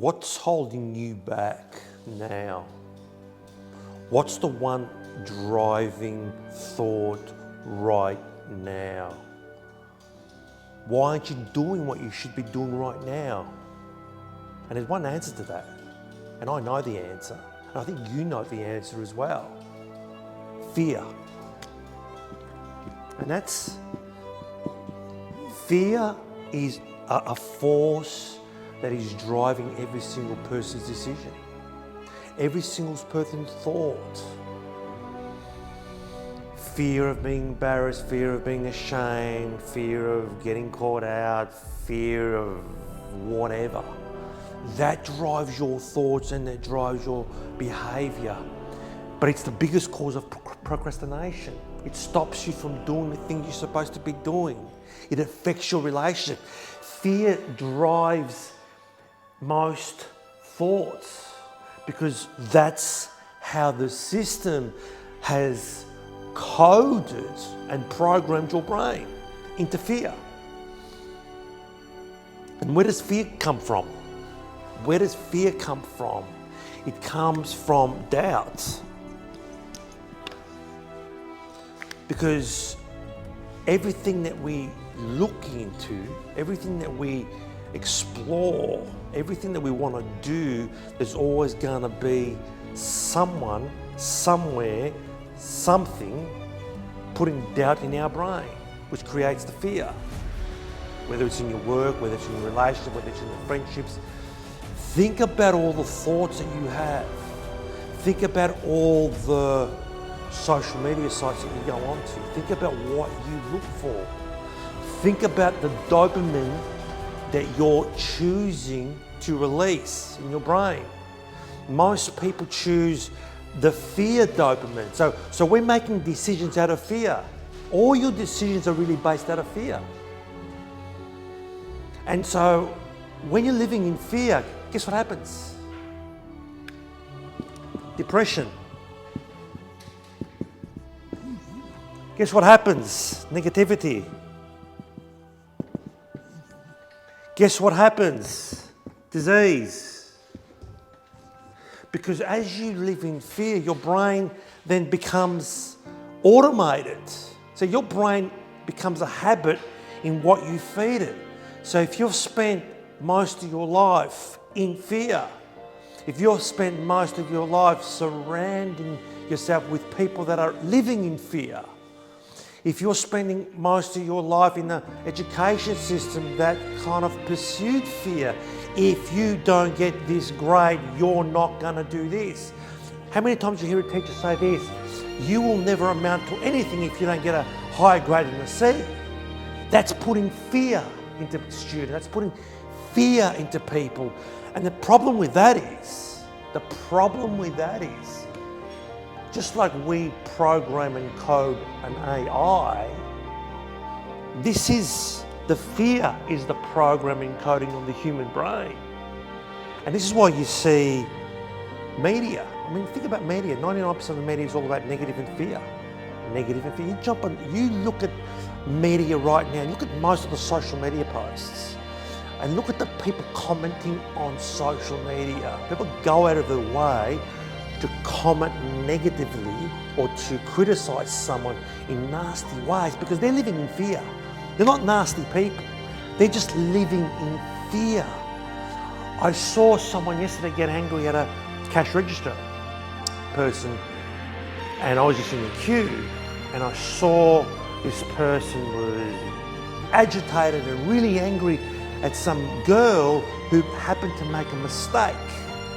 What's holding you back now? What's the one driving thought right now? Why aren't you doing what you should be doing right now? And there's one answer to that. And I know the answer. And I think you know the answer as well. Fear. And that's, fear is a force that is driving every single person's decision. Every single person's thought. Fear of being embarrassed, fear of being ashamed, fear of getting caught out, fear of whatever. That drives your thoughts and that drives your behavior. But it's the biggest cause of procrastination. It stops you from doing the things you're supposed to be doing. It affects your relationship. Fear drives most thoughts because that's how the system has coded and programmed your brain into fear. And where does fear come from? Where does fear come from? It comes from doubt. Because everything that we look into, everything that we explore, everything that we want to do, there's always going to be someone, somewhere, something putting doubt in our brain, which creates the fear. Whether it's in your work, whether it's in your relationship, whether it's in your friendships. Think about all the thoughts that you have. Think about all the social media sites that you go onto. Think about what you look for. Think about the dopamine that you're choosing to release in your brain. Most people choose the fear dopamine. So we're making decisions out of fear. All your decisions are really based out of fear. And so when you're living in fear, guess what happens? Depression. Guess what happens? Negativity. Guess what happens? Disease. Because as you live in fear, your brain then becomes automated. So your brain becomes a habit in what you feed it. So if you've spent most of your life in fear, if you've spent most of your life surrounding yourself with people that are living in fear, if you're spending most of your life in the education system that kind of pursued fear, if you don't get this grade, you're not going to do this. How many times you hear a teacher say this? You will never amount to anything if you don't get a higher grade than a C. That's putting fear into students. That's putting fear into people. And the problem with that is, just like we program and code an AI, the fear is the programming coding on the human brain. And this is why you see media. I mean, think about media. 99% of the media is all about negative and fear. Negative and fear. You look at media right now, look at most of the social media posts, and look at the people commenting on social media. People go out of their way to comment negatively or to criticize someone in nasty ways because they're living in fear. They're not nasty people. They're just living in fear. I saw someone yesterday get angry at a cash register person, and I was just in the queue, and I saw this person was agitated and really angry at some girl who happened to make a mistake.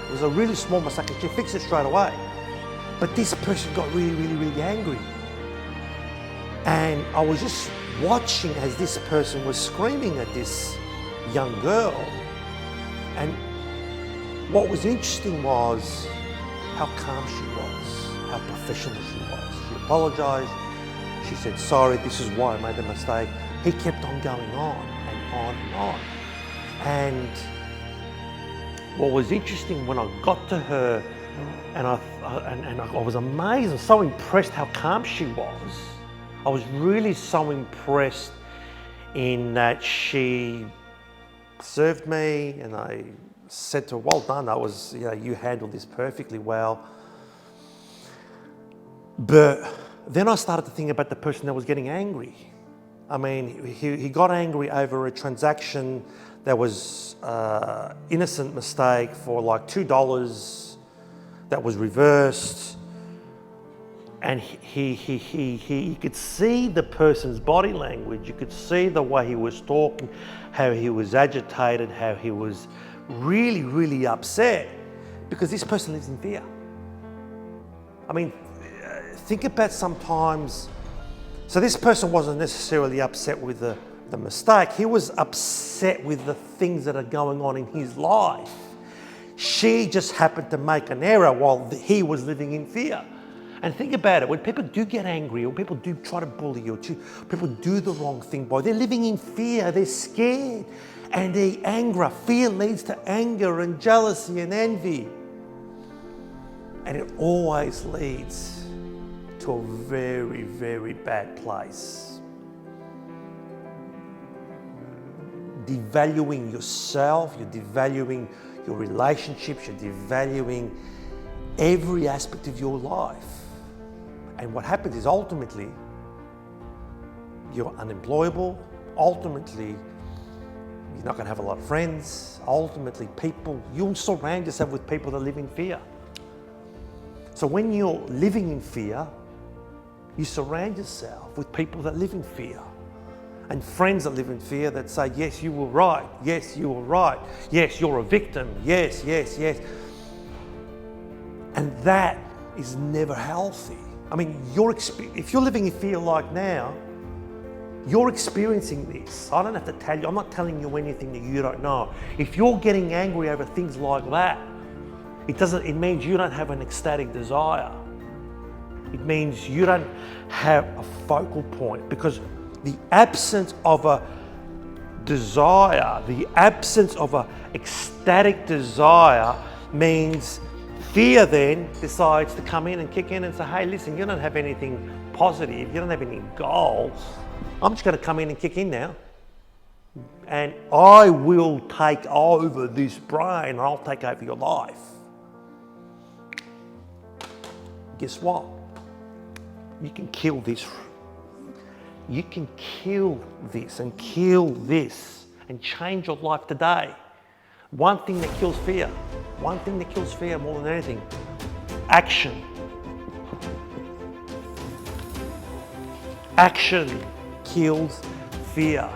It was a really small mistake and she fixed it straight away. But this person got really, really, really angry. And I was just watching as this person was screaming at this young girl. And what was interesting was how calm she was, how professional she was. She apologized. She said, sorry, this is why I made the mistake. He kept on going on and on and on. And what was interesting when I got to her, and I was amazed and so impressed how calm she was. I was really so impressed in that she served me and I said to her, well done, that was, you handled this perfectly well. But then I started to think about the person that was getting angry. I mean, he got angry over a transaction that was innocent mistake for like $2 that was reversed. And you could see the person's body language. You could see the way he was talking, how he was agitated, how he was really, really upset, because this person lives in fear. I mean, think about sometimes, so this person wasn't necessarily upset with the mistake. He was upset with the things that are going on in his life. She just happened to make an error while he was living in fear. And think about it, when people do get angry, or people do try to bully you, or people do the wrong thing, they're living in fear, they're scared. And fear leads to anger and jealousy and envy. And it always leads to a very, very bad place. Devaluing yourself, you're devaluing your relationships, you're devaluing every aspect of your life. And what happens is ultimately, you're unemployable. Ultimately, you're not going to have a lot of friends. Ultimately, you'll surround yourself with people that live in fear. So when you're living in fear, you surround yourself with people that live in fear. And friends that live in fear that say, yes, you were right. Yes, you were right. Yes, you're a victim. Yes, yes, yes. And that is never healthy. I mean, if you're living in fear like now, you're experiencing this. I don't have to tell you, I'm not telling you anything that you don't know. If you're getting angry over things like that, it means you don't have an ecstatic desire. It means you don't have a focal point, because the absence of a desire, the absence of an ecstatic desire means fear then decides to come in and kick in and say, hey, listen, you don't have anything positive, you don't have any goals. I'm just going to come in and kick in now. And I will take over this brain, and I'll take over your life. Guess what? You can kill this. You can kill this and change your life today. One thing that kills fear more than anything, action. Action kills fear.